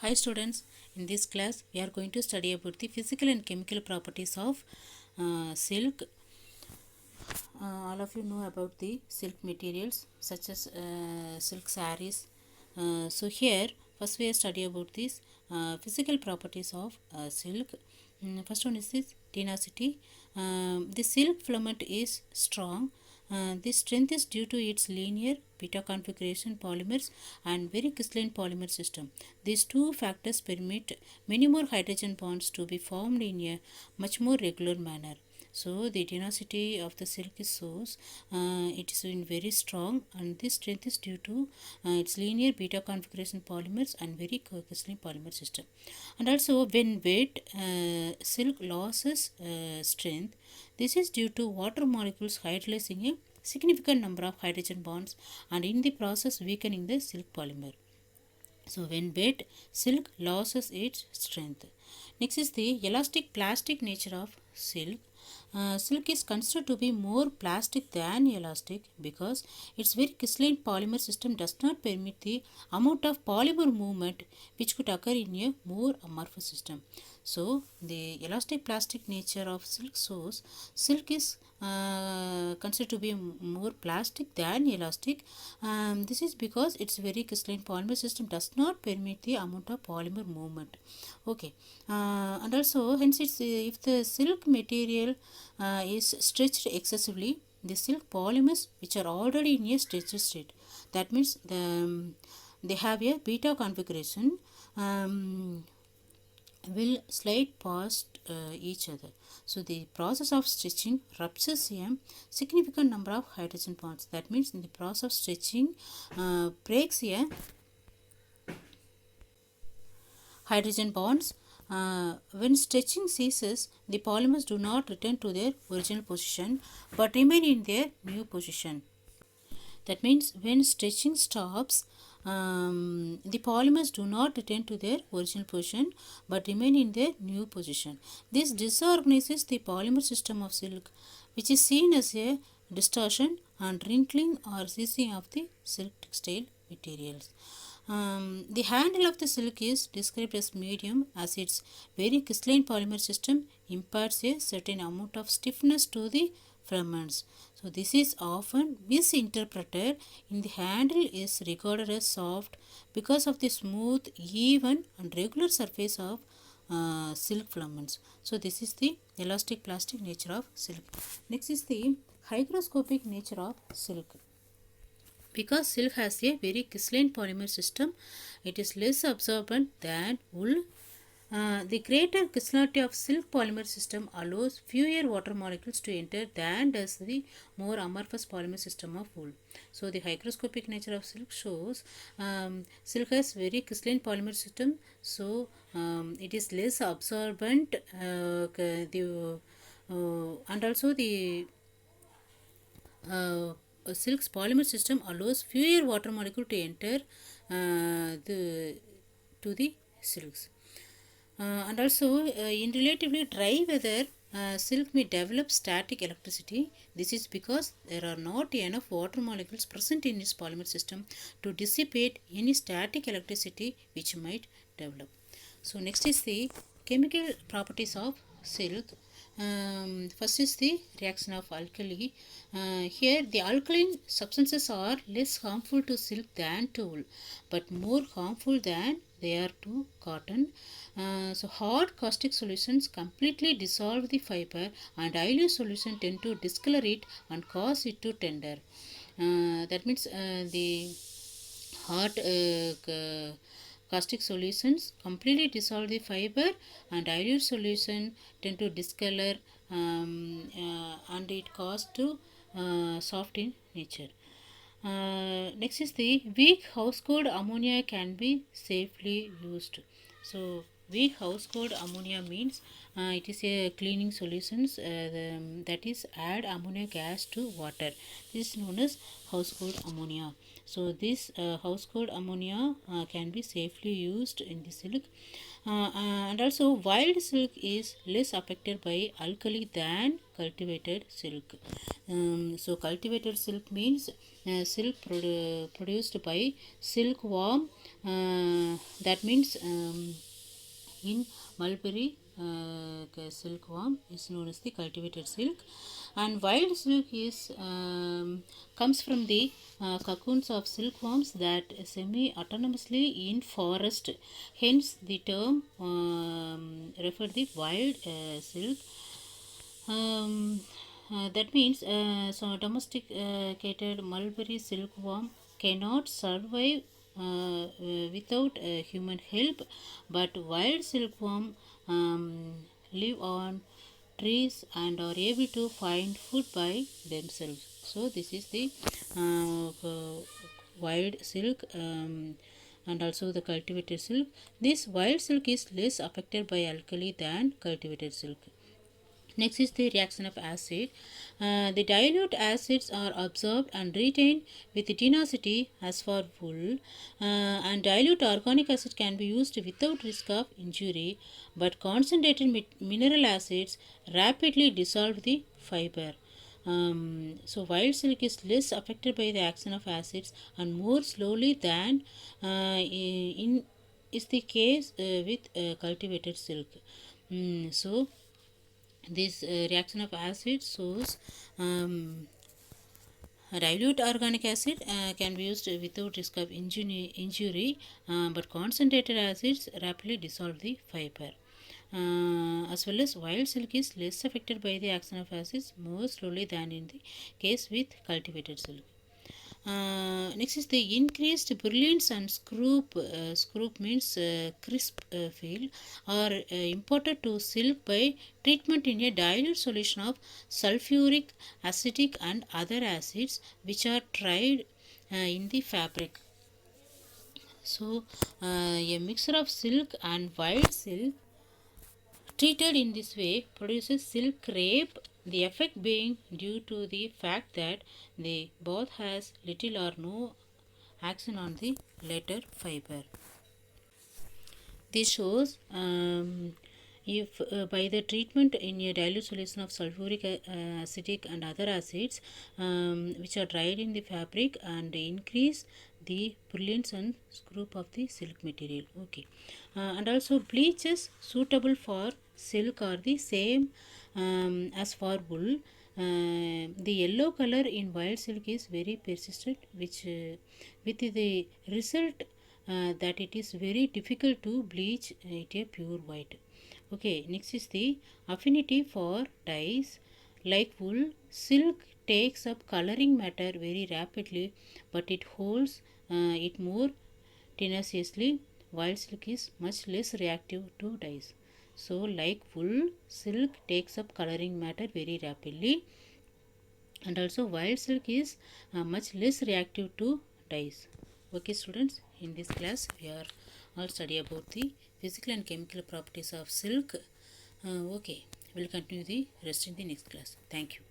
Hi students, in this class we are going to study about the physical and chemical properties of silk. All of you know about the silk materials such as silk sarees. So here first we are study about these physical properties of silk. First one is this tenacity. The silk filament is strong. This strength is due to its linear beta configuration polymers and very crystalline polymer system. These two factors permit many more hydrogen bonds to be formed in a much more regular manner. So the tenacity of the silk is it is in very strong, and this strength is due to its linear beta configuration polymers and very crystalline polymer system. And also when wet, silk loses strength. This is due to water molecules hydrolyzing a significant number of hydrogen bonds and in the process weakening the silk polymer. So when wet, silk loses its strength. Next is the elastic plastic nature of silk. Silk is considered to be more plastic than elastic because its very crystalline polymer system does not permit the amount of polymer movement which could occur in a more amorphous system. So the elastic plastic nature of silk shows silk is considered to be more plastic than elastic. This is because its very crystalline polymer system does not permit the amount of polymer movement. Okay, and also hence if the silk material is stretched excessively, the silk polymers which are already in a stretched state, that means they have a beta configuration, will slide past each other. So the process of stretching ruptures a significant number of hydrogen bonds. That means in the process of stretching breaks a hydrogen bonds. When stretching ceases, the polymers do not return to their original position but remain in their new position. That means when stretching stops, the polymers do not return to their original position but remain in their new position. This disorganizes the polymer system of silk, which is seen as a distortion and wrinkling or seizing of the silk textile materials. The handle of the silk is described as medium as its very crystalline polymer system imparts a certain amount of stiffness to the filaments. So this is often misinterpreted. In the handle is regarded as soft because of the smooth, even and regular surface of silk filaments. So this is the elastic plastic nature of silk. Next is the hygroscopic nature of silk. Because silk has a very crystalline polymer system, it is less absorbent than wool. The greater crystallinity of silk polymer system allows fewer water molecules to enter than does the more amorphous polymer system of wool. So the hygroscopic nature of silk shows silk has very crystalline polymer system, so it is less absorbent, and also the silk's polymer system allows fewer water molecule to enter to the silks. And also in relatively dry weather, silk may develop static electricity. This is because there are not enough water molecules present in its polymer system to dissipate any static electricity which might develop. So next is the chemical properties of silk. First is the reaction of alkali. Here the alkaline substances are less harmful to silk than to wool, but more harmful than they are to cotton. So hard caustic solutions completely dissolve the fiber and dilute solution tend to discolor it and cause it to tender. That means the hot caustic solutions completely dissolve the fiber and dilute solution tend to discolor, and it causes to soft in nature. Next is the weak household ammonia can be safely used. So weak household ammonia means it is a cleaning solutions that is add ammonia gas to water. This is known as household ammonia. So this household ammonia can be safely used in the silk. And also wild silk is less affected by alkali than cultivated silk. So cultivated silk means silk produced by silkworm. That means in mulberry silkworm is known as the cultivated silk, and wild silk is comes from the cocoons of silkworms that semi-autonomously in forest. Hence, the term referred the wild silk. Um, that means so domesticated mulberry silkworm cannot survive without human help, but wild silkworm live on trees and are able to find food by themselves. So this is the wild silk. And also the cultivated silk. This wild silk is less affected by alkali than cultivated silk. Next is the reaction of acid. The dilute acids are absorbed and retained with tenacity as for wool, and dilute organic acid can be used without risk of injury, but concentrated mineral acids rapidly dissolve the fiber. So wild silk is less affected by the action of acids and more slowly than in is the case with cultivated silk. So this reaction of acid shows dilute organic acid can be used without risk of injury, but concentrated acids rapidly dissolve the fiber. As well as wild silk is less affected by the action of acids more slowly than in the case with cultivated silk. Next is the increased brilliance and scroop. Scroop means crisp feel are imported to silk by treatment in a dilute solution of sulfuric, acidic and other acids which are tried in the fabric. So a mixture of silk and wild silk treated in this way produces silk crepe, the effect being due to the fact that they both has little or no action on the latter fiber. This shows if by the treatment in a dilute solution of sulfuric acidic and other acids which are dried in the fabric and increase the brilliance and scroop of the silk material. Okay, and also bleaches suitable for silk are the same as for wool. The yellow color in wild silk is very persistent, which with the result that it is very difficult to bleach it a pure white. Okay, next is the affinity for dyes. Like wool, silk takes up coloring matter very rapidly, but it holds it more tenaciously, while silk is much less reactive to dyes. So, like wool, silk takes up coloring matter very rapidly, and also wild silk is much less reactive to dyes. Okay, students, in this class we are all study about the physical and chemical properties of silk. Okay, we'll continue the rest in the next class. Thank you.